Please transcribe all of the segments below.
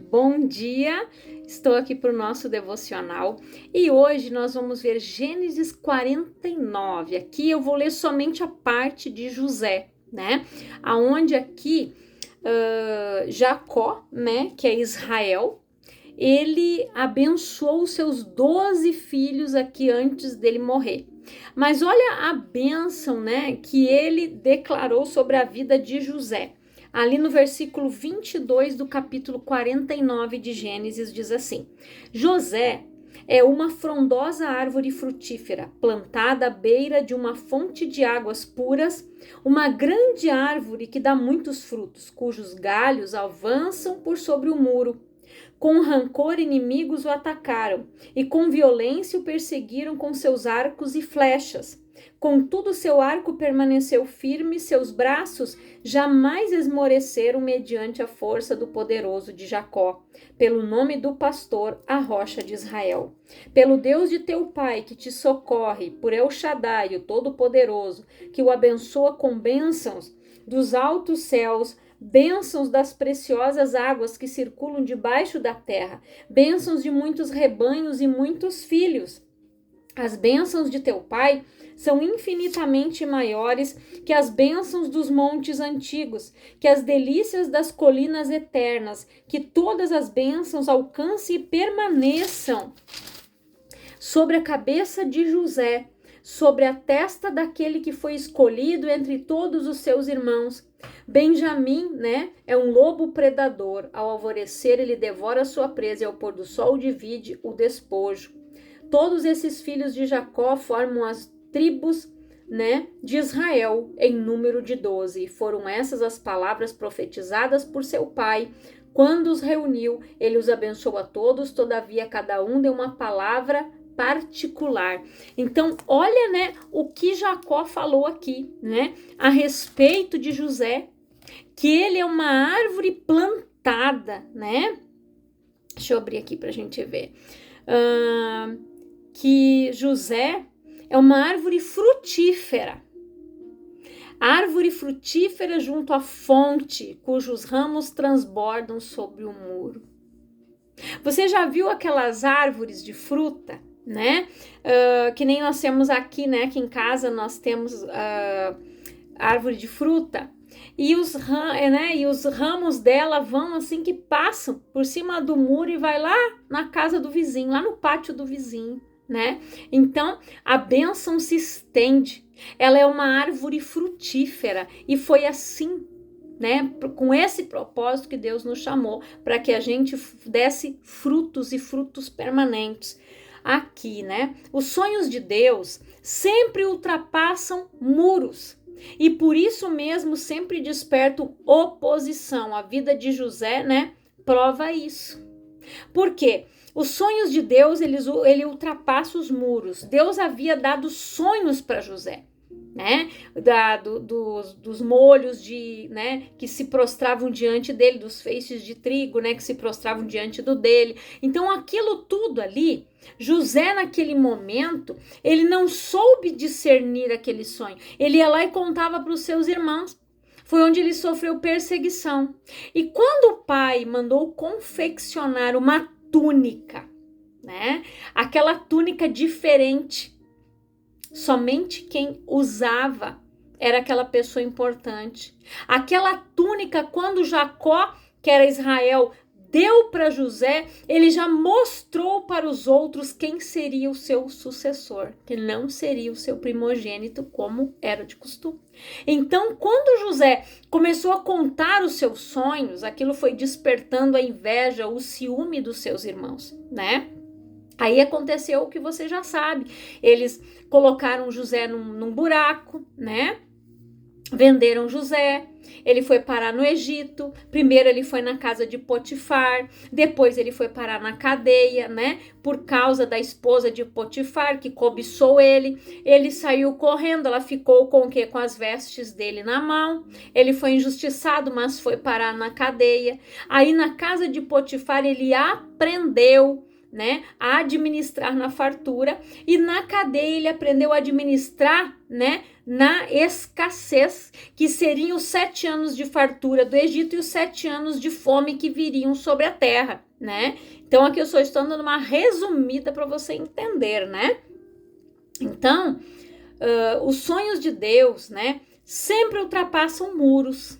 Bom dia, estou aqui para o nosso devocional e hoje nós vamos ver Gênesis 49. Aqui eu vou ler somente a parte de José, né? Aonde aqui Jacó, né, que é Israel, ele abençoou os seus 12 filhos aqui antes dele morrer. Mas olha a bênção, né, que ele declarou sobre a vida de José. Ali no versículo 22 do capítulo 49 de Gênesis diz assim: José é uma frondosa árvore frutífera, plantada à beira de uma fonte de águas puras, uma grande árvore que dá muitos frutos, cujos galhos avançam por sobre o muro. Com rancor, inimigos o atacaram e com violência o perseguiram com seus arcos e flechas. Contudo, seu arco permaneceu firme, seus braços jamais esmoreceram mediante a força do poderoso de Jacó, pelo nome do pastor, a rocha de Israel. Pelo Deus de teu pai, que te socorre, por El Shaddai, o Todo-Poderoso, que o abençoa com bênçãos dos altos céus, bênçãos das preciosas águas que circulam debaixo da terra, bênçãos de muitos rebanhos e muitos filhos. As bênçãos de teu pai são infinitamente maiores que as bênçãos dos montes antigos, que as delícias das colinas eternas, que todas as bênçãos alcancem e permaneçam sobre a cabeça de José, sobre a testa daquele que foi escolhido entre todos os seus irmãos. Benjamim, né, é um lobo predador. Ao alvorecer ele devora a sua presa e ao pôr do sol divide o despojo. Todos esses filhos de Jacó formam as tribos, né, de Israel, em número de 12. E foram essas as palavras profetizadas por seu pai. Quando os reuniu, ele os abençoou a todos, todavia cada um deu uma palavra particular. Então, olha, né, o que Jacó falou aqui, né, a respeito de José, que ele é uma árvore plantada, né? Deixa eu abrir aqui para a gente ver. Que José é uma árvore frutífera. Árvore frutífera junto à fonte, cujos ramos transbordam sobre o muro. Você já viu aquelas árvores de fruta, né? Que nem nós temos aqui, né? Aqui em casa nós temos árvore de fruta. E os ramos dela vão assim que passam por cima do muro e vai lá na casa do vizinho, lá no pátio do vizinho, né? Então, a bênção se estende. Ela é uma árvore frutífera e foi assim, né? Com esse propósito que Deus nos chamou, para que a gente desse frutos e frutos permanentes aqui, né? Os sonhos de Deus sempre ultrapassam muros. E por isso mesmo sempre despertam oposição. A vida de José, né, prova isso. Por quê? Os sonhos de Deus, ele ultrapassa os muros. Deus havia dado sonhos para José, né? Dos molhos né, que se prostravam diante dele, dos feixes de trigo, né, que se prostravam diante dele. Então, aquilo tudo ali, José, naquele momento, ele não soube discernir aquele sonho. Ele ia lá e contava para os seus irmãos. Foi onde ele sofreu perseguição. E quando o pai mandou confeccionar uma túnica, né? Aquela túnica diferente, somente quem usava era aquela pessoa importante. Aquela túnica, quando Jacó, que era Israel, deu para José, ele já mostrou para os outros quem seria o seu sucessor, que não seria o seu primogênito, como era de costume. Então, quando José começou a contar os seus sonhos, aquilo foi despertando a inveja, o ciúme dos seus irmãos, né? Aí aconteceu o que você já sabe. Eles colocaram José num buraco, né? Venderam José, ele foi parar no Egito. Primeiro ele foi na casa de Potifar, depois ele foi parar na cadeia, né? Por causa da esposa de Potifar, que cobiçou ele. Ele saiu correndo, ela ficou com o quê? Com as vestes dele na mão. Ele foi injustiçado, mas foi parar na cadeia. Aí na casa de Potifar ele aprendeu né, a administrar na fartura, e na cadeia ele aprendeu a administrar, né, na escassez, que seriam os 7 anos de fartura do Egito e os 7 anos de fome que viriam sobre a terra, né? Então aqui eu só estou dando uma resumida para você entender, né? Então, os sonhos de Deus, né, sempre ultrapassam muros.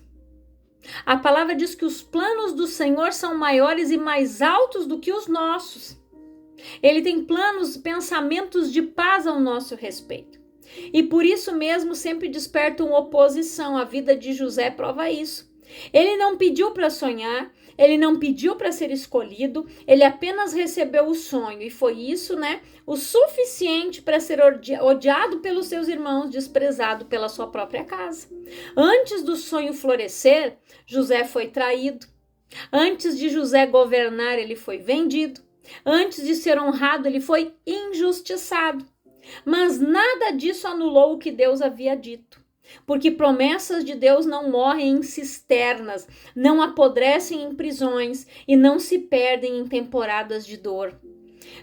A palavra diz que os planos do Senhor são maiores e mais altos do que os nossos. Ele tem planos, pensamentos de paz ao nosso respeito. E por isso mesmo sempre despertam oposição. A vida de José prova isso. Ele não pediu para sonhar, ele não pediu para ser escolhido, ele apenas recebeu o sonho. E foi isso, né, o suficiente para ser odiado pelos seus irmãos, desprezado pela sua própria casa. Antes do sonho florescer, José foi traído. Antes de José governar, ele foi vendido. Antes de ser honrado, ele foi injustiçado. Mas nada disso anulou o que Deus havia dito. Porque promessas de Deus não morrem em cisternas, não apodrecem em prisões e não se perdem em temporadas de dor.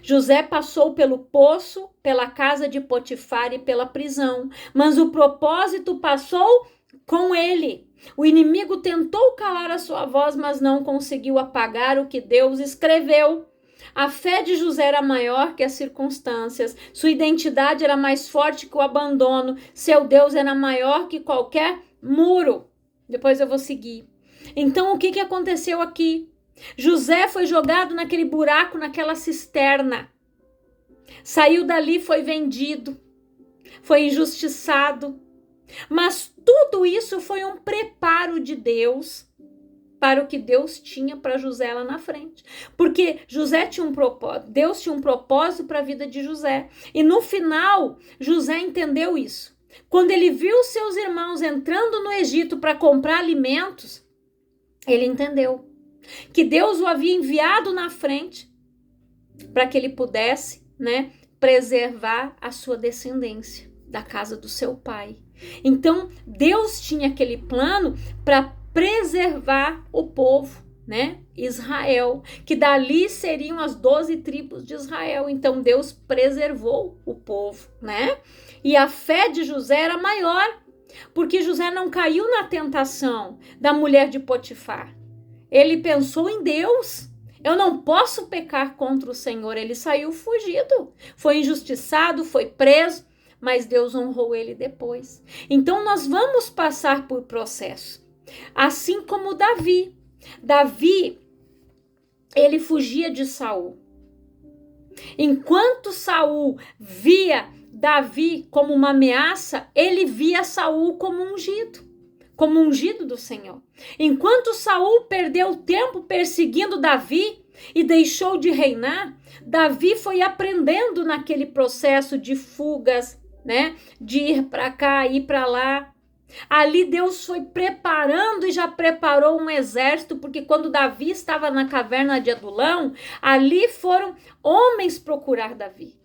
José passou pelo poço, pela casa de Potifar e pela prisão, mas o propósito passou com ele. O inimigo tentou calar a sua voz, mas não conseguiu apagar o que Deus escreveu. A fé de José era maior que as circunstâncias, sua identidade era mais forte que o abandono, seu Deus era maior que qualquer muro. Depois eu vou seguir. Então o que aconteceu aqui? José foi jogado naquele buraco, naquela cisterna. Saiu dali, foi vendido, foi injustiçado. Mas tudo isso foi um preparo de Deus para o que Deus tinha para José lá na frente. Porque José tinha um propósito, Deus tinha um propósito para a vida de José. E no final, José entendeu isso. Quando ele viu seus irmãos entrando no Egito para comprar alimentos, ele entendeu que Deus o havia enviado na frente para que ele pudesse, né, preservar a sua descendência da casa do seu pai. Então, Deus tinha aquele plano para preservar o povo, né, Israel, que dali seriam as 12 tribos de Israel. Então Deus preservou o povo, né? E a fé de José era maior, porque José não caiu na tentação da mulher de Potifar. Ele pensou em Deus. Eu não posso pecar contra o Senhor. Ele saiu fugido, foi injustiçado, foi preso, mas Deus honrou ele depois. Então nós vamos passar por processo. Assim como Davi, ele fugia de Saul. Enquanto Saul via Davi como uma ameaça, ele via Saul como ungido do Senhor. Enquanto Saul perdeu tempo perseguindo Davi e deixou de reinar, Davi foi aprendendo naquele processo de fugas, né, de ir para cá, ir para lá. Ali Deus foi preparando e já preparou um exército, porque quando Davi estava na caverna de Adulão, ali foram homens procurar Davi,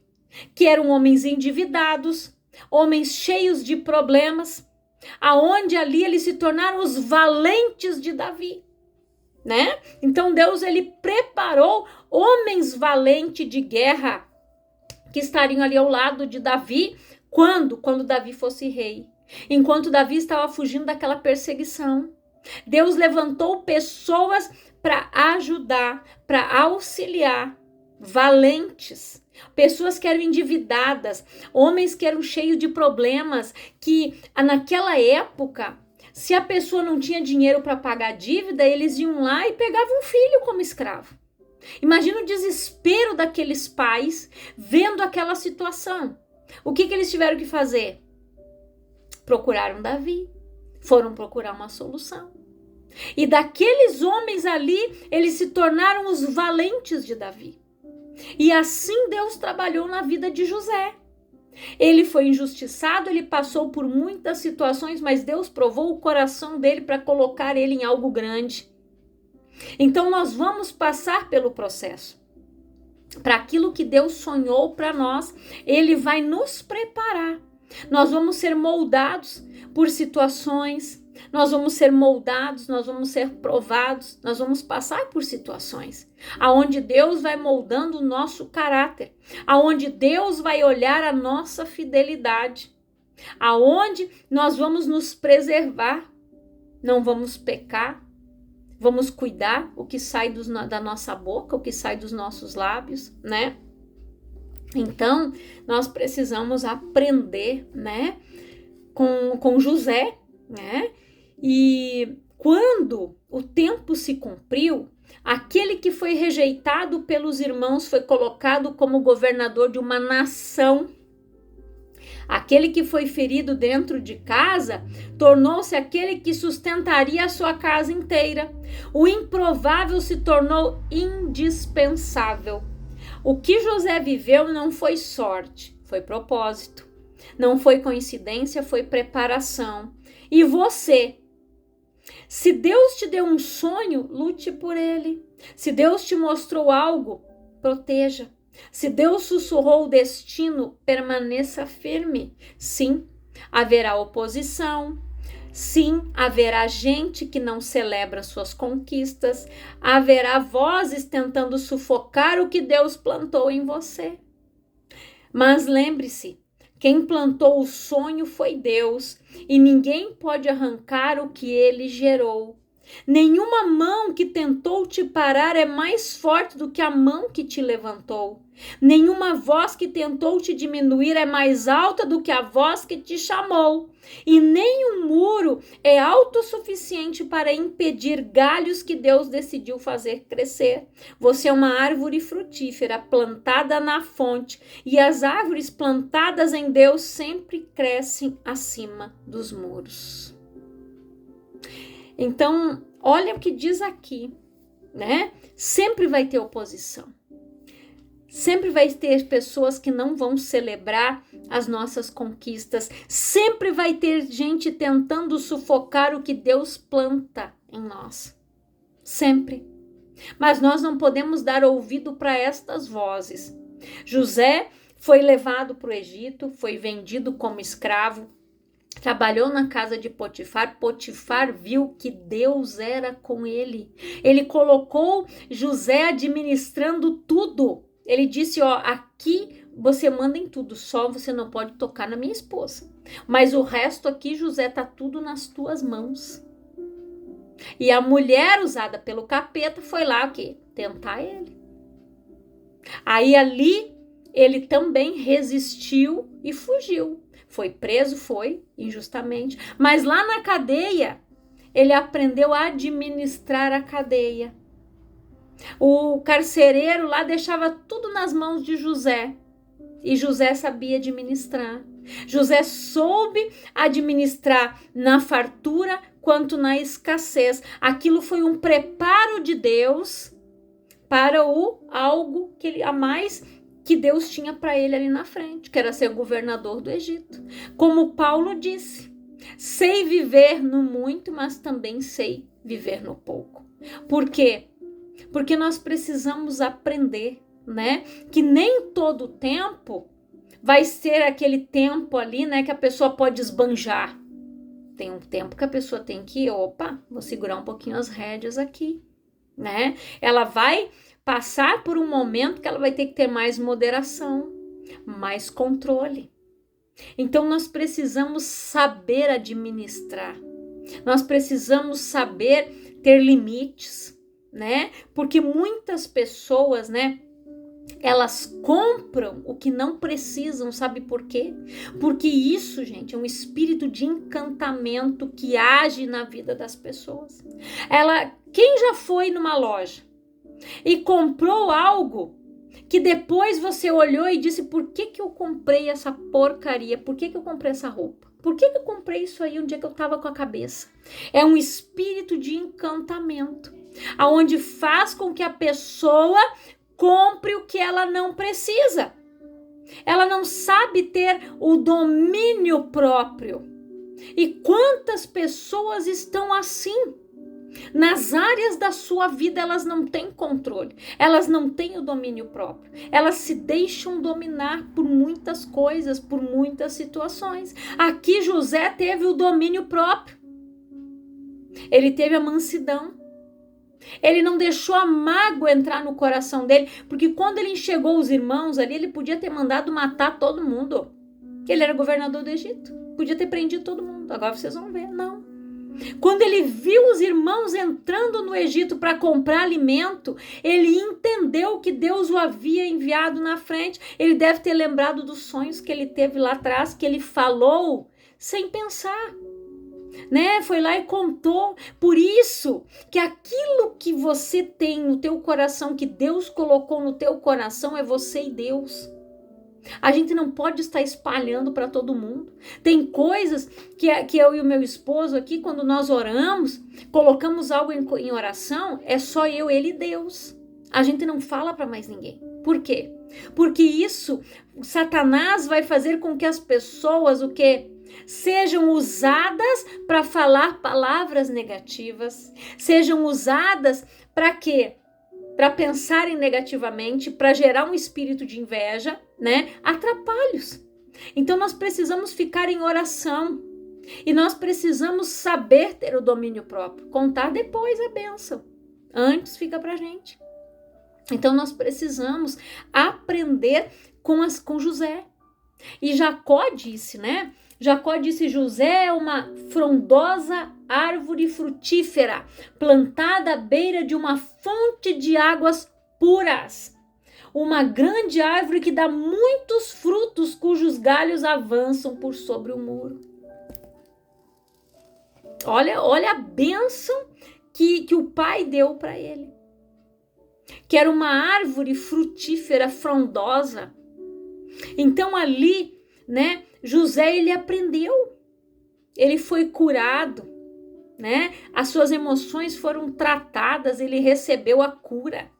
que eram homens endividados, homens cheios de problemas, aonde ali eles se tornaram os valentes de Davi, né? Então Deus, ele preparou homens valentes de guerra que estariam ali ao lado de Davi quando Davi fosse rei. Enquanto Davi estava fugindo daquela perseguição, Deus levantou pessoas para ajudar, para auxiliar, valentes, pessoas que eram endividadas, homens que eram cheios de problemas, que naquela época, se a pessoa não tinha dinheiro para pagar a dívida, eles iam lá e pegavam um filho como escravo. Imagina o desespero daqueles pais vendo aquela situação. O que eles tiveram que fazer? Procuraram Davi, foram procurar uma solução. E daqueles homens ali, eles se tornaram os valentes de Davi. E assim Deus trabalhou na vida de José. Ele foi injustiçado, ele passou por muitas situações, mas Deus provou o coração dele para colocar ele em algo grande. Então nós vamos passar pelo processo. Para aquilo que Deus sonhou para nós, ele vai nos preparar. Nós vamos ser moldados por situações, Nós vamos ser moldados, nós vamos ser provados, nós vamos passar por situações aonde Deus vai moldando o nosso caráter, aonde Deus vai olhar a nossa fidelidade, aonde nós vamos nos preservar, não vamos pecar, vamos cuidar o que sai da nossa boca, o que sai dos nossos lábios, né? Então, nós precisamos aprender, né, com José, né? E quando o tempo se cumpriu, aquele que foi rejeitado pelos irmãos foi colocado como governador de uma nação. Aquele que foi ferido dentro de casa tornou-se aquele que sustentaria a sua casa inteira. O improvável se tornou indispensável. O que José viveu não foi sorte, foi propósito. Não foi coincidência, foi preparação. E você? Se Deus te deu um sonho, lute por ele. Se Deus te mostrou algo, proteja. Se Deus sussurrou o destino, permaneça firme. Sim, haverá oposição. Sim, haverá gente que não celebra suas conquistas. Haverá vozes tentando sufocar o que Deus plantou em você. Mas lembre-se, quem plantou o sonho foi Deus, e ninguém pode arrancar o que ele gerou. Nenhuma mão que tentou te parar é mais forte do que a mão que te levantou. Nenhuma voz que tentou te diminuir é mais alta do que a voz que te chamou. E nenhum muro é autossuficiente para impedir galhos que Deus decidiu fazer crescer. Você é uma árvore frutífera plantada na fonte, e as árvores plantadas em Deus sempre crescem acima dos muros. Então, olha o que diz aqui, né? Sempre vai ter oposição. Sempre vai ter pessoas que não vão celebrar as nossas conquistas. Sempre vai ter gente tentando sufocar o que Deus planta em nós. Sempre. Mas nós não podemos dar ouvido para estas vozes. José foi levado para o Egito, foi vendido como escravo. Trabalhou na casa de Potifar. Potifar viu que Deus era com ele. Ele colocou José administrando tudo. Ele disse, ó, aqui você manda em tudo, só você não pode tocar na minha esposa. Mas o resto aqui, José, tá tudo nas tuas mãos. E a mulher usada pelo capeta foi lá o quê? Tentar ele. Aí ali ele também resistiu e fugiu. Foi preso, foi, injustamente. Mas lá na cadeia, ele aprendeu a administrar a cadeia. O carcereiro lá deixava tudo nas mãos de José. E José sabia administrar. José soube administrar na fartura quanto na escassez. Aquilo foi um preparo de Deus para algo que a mais que Deus tinha para ele ali na frente, que era ser governador do Egito. Como Paulo disse, sei viver no muito, mas também sei viver no pouco. Por quê? Porque nós precisamos aprender, né? Que nem todo tempo vai ser aquele tempo ali, né? Que a pessoa pode esbanjar. Tem um tempo que a pessoa tem que, vou segurar um pouquinho as rédeas aqui, né? Ela vai passar por um momento que ela vai ter que ter mais moderação, mais controle. Então nós precisamos saber administrar. Nós precisamos saber ter limites, né? Porque muitas pessoas, né, elas compram o que não precisam, sabe por quê? Porque isso, gente, é um espírito de encantamento que age na vida das pessoas. Quem já foi numa loja e comprou algo que depois você olhou e disse, por que eu comprei essa porcaria? Por que eu comprei essa roupa? Por que eu comprei isso aí um dia que eu tava com a cabeça? É um espírito de encantamento, aonde faz com que a pessoa compre o que ela não precisa. Ela não sabe ter o domínio próprio. E quantas pessoas estão assim? Nas áreas da sua vida elas não têm controle, elas não têm o domínio próprio, elas se deixam dominar por muitas coisas, por muitas situações. Aqui José teve o domínio próprio. Ele teve a mansidão. Ele não deixou a mágoa entrar no coração dele, porque quando ele enxergou os irmãos ali, ele podia ter mandado matar todo mundo. Ele era governador do Egito, podia ter prendido todo mundo. Agora vocês vão ver, não. Quando ele viu os irmãos entrando no Egito para comprar alimento, ele entendeu que Deus o havia enviado na frente. Ele deve ter lembrado dos sonhos que ele teve lá atrás, que ele falou sem pensar. Né? Foi lá e contou. Por isso que aquilo que você tem no teu coração, que Deus colocou no teu coração, é você e Deus. A gente não pode estar espalhando para todo mundo. Tem coisas que eu e o meu esposo aqui, quando nós oramos, colocamos algo em oração, é só eu, ele e Deus. A gente não fala para mais ninguém. Por quê? Porque isso, Satanás vai fazer com que as pessoas, sejam usadas para falar palavras negativas, sejam usadas para quê? Para pensarem negativamente, para gerar um espírito de inveja, né? Atrapalhos. Então nós precisamos ficar em oração e nós precisamos saber ter o domínio próprio, contar depois a bênção. Antes fica pra gente. Então nós precisamos aprender com José. E Jacó disse, né? Jacó disse: José é uma frondosa árvore frutífera, plantada à beira de uma fonte de águas puras. Uma grande árvore que dá muitos frutos, cujos galhos avançam por sobre o muro. Olha a bênção que o pai deu para ele. Que era uma árvore frutífera, frondosa. Então ali, né, José, ele aprendeu, ele foi curado, né? As suas emoções foram tratadas, ele recebeu a cura.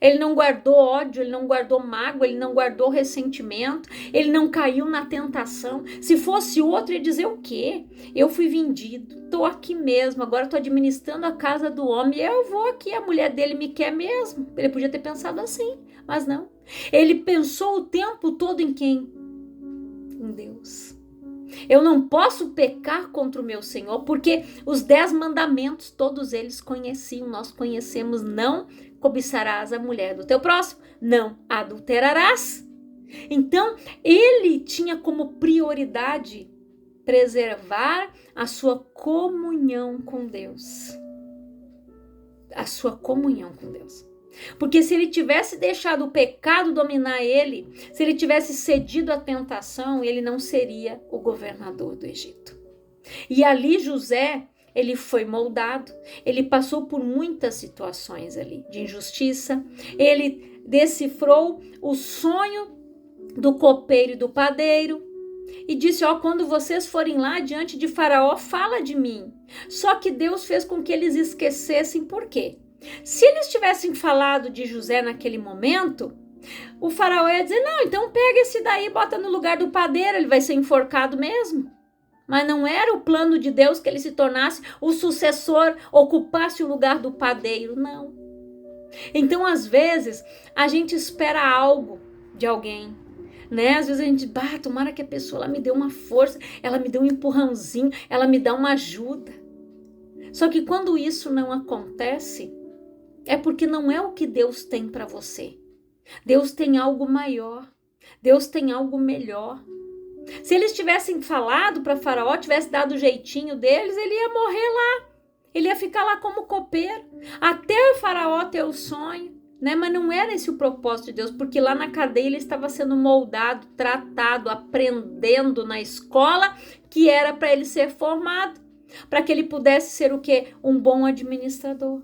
Ele não guardou ódio, ele não guardou mágoa, ele não guardou ressentimento, ele não caiu na tentação. Se fosse outro, ia dizer o quê? Eu fui vendido, tô aqui mesmo, agora tô administrando a casa do homem, eu vou aqui, a mulher dele me quer mesmo. Ele podia ter pensado assim, mas não. Ele pensou o tempo todo em quem? Em Deus. Eu não posso pecar contra o meu Senhor, porque os 10 mandamentos, todos eles conheciam, nós conhecemos: não cobiçarás a mulher do teu próximo, não adulterarás. Então, ele tinha como prioridade preservar a sua comunhão com Deus. A sua comunhão com Deus. Porque se ele tivesse deixado o pecado dominar ele, se ele tivesse cedido à tentação, ele não seria o governador do Egito. E ali José, ele foi moldado, ele passou por muitas situações ali de injustiça, ele decifrou o sonho do copeiro e do padeiro e disse: quando vocês forem lá diante de Faraó, fala de mim. Só que Deus fez com que eles esquecessem. Por quê? Se eles tivessem falado de José naquele momento, o faraó ia dizer: não, então pega esse daí e bota no lugar do padeiro, ele vai ser enforcado mesmo. Mas não era o plano de Deus que ele se tornasse o sucessor, ocupasse o lugar do padeiro, não. Então, às vezes, a gente espera algo de alguém, né? Às vezes a gente, tomara que a pessoa ela me dê uma força, ela me dê um empurrãozinho, ela me dá uma ajuda. Só que quando isso não acontece, é porque não é o que Deus tem para você. Deus tem algo maior. Deus tem algo melhor. Se eles tivessem falado para Faraó, tivesse dado o jeitinho deles, ele ia morrer lá. Ele ia ficar lá como copeiro. Até o Faraó ter o sonho, né? Mas não era esse o propósito de Deus, porque lá na cadeia ele estava sendo moldado, tratado, aprendendo na escola que era para ele ser formado, para que ele pudesse ser o quê? Um bom administrador.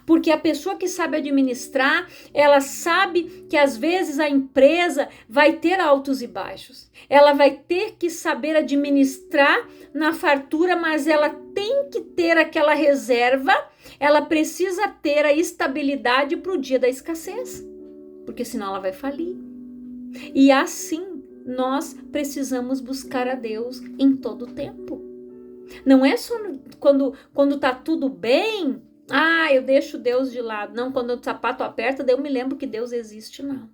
Porque a pessoa que sabe administrar, ela sabe que às vezes a empresa vai ter altos e baixos. Ela vai ter que saber administrar na fartura, mas ela tem que ter aquela reserva, ela precisa ter a estabilidade para o dia da escassez, porque senão ela vai falir. E assim nós precisamos buscar a Deus em todo o tempo. Não é só quando tá tudo bem, eu deixo Deus de lado. Não, quando o sapato aperta, daí eu me lembro que Deus existe, não.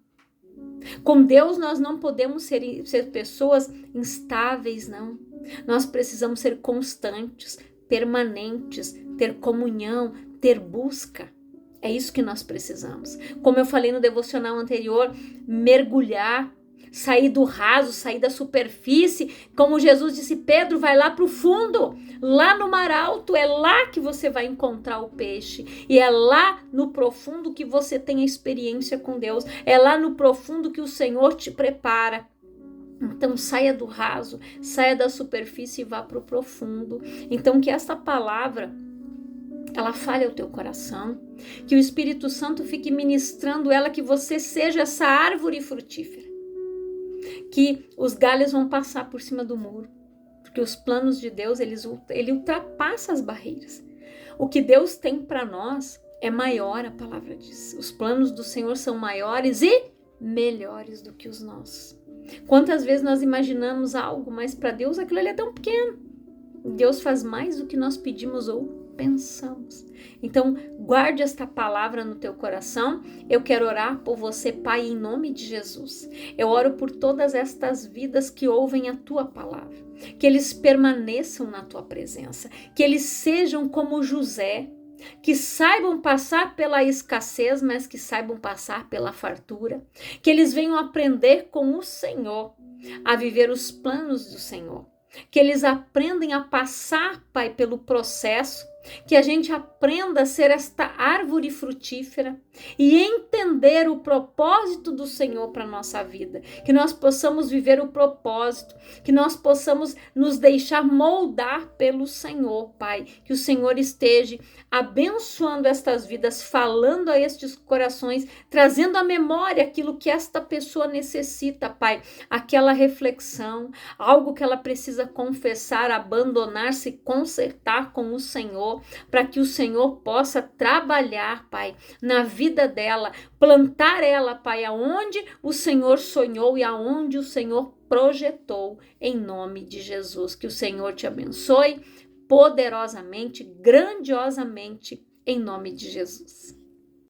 Com Deus nós não podemos ser pessoas instáveis, não. Nós precisamos ser constantes, permanentes, ter comunhão, ter busca. É isso que nós precisamos. Como eu falei no devocional anterior, mergulhar, sair do raso, sair da superfície. Como Jesus disse, Pedro, vai lá para o fundo, lá no mar alto, é lá que você vai encontrar o peixe. E é lá no profundo que você tem a experiência com Deus. É lá no profundo que o Senhor te prepara. Então saia do raso, saia da superfície e vá para o profundo. Então que esta palavra, ela fale ao teu coração, que o Espírito Santo fique ministrando ela, que você seja essa árvore frutífera, que os galhos vão passar por cima do muro, porque os planos de Deus, ele ultrapassa as barreiras. O que Deus tem para nós é maior, a palavra diz. Os planos do Senhor são maiores e melhores do que os nossos. Quantas vezes nós imaginamos algo, mas para Deus aquilo ali é tão pequeno. Deus faz mais do que nós pedimos ou pensamos. Então, guarde esta palavra no teu coração. Eu quero orar por você, Pai, em nome de Jesus. Eu oro por todas estas vidas que ouvem a tua palavra, que eles permaneçam na tua presença, que eles sejam como José, que saibam passar pela escassez, mas que saibam passar pela fartura, que eles venham aprender com o Senhor, a viver os planos do Senhor, que eles aprendem a passar, Pai, pelo processo, que a gente aprenda a ser esta árvore frutífera e entender o propósito do Senhor para a nossa vida, que nós possamos viver o propósito, que nós possamos nos deixar moldar pelo Senhor, Pai, que o Senhor esteja abençoando estas vidas, falando a estes corações, trazendo à memória aquilo que esta pessoa necessita, Pai, aquela reflexão, algo que ela precisa confessar, abandonar-se, consertar com o Senhor, para que o Senhor possa trabalhar, Pai, na vida dela, plantar ela, Pai, aonde o Senhor sonhou e aonde o Senhor projetou, em nome de Jesus. Que o Senhor te abençoe poderosamente, grandiosamente, em nome de Jesus.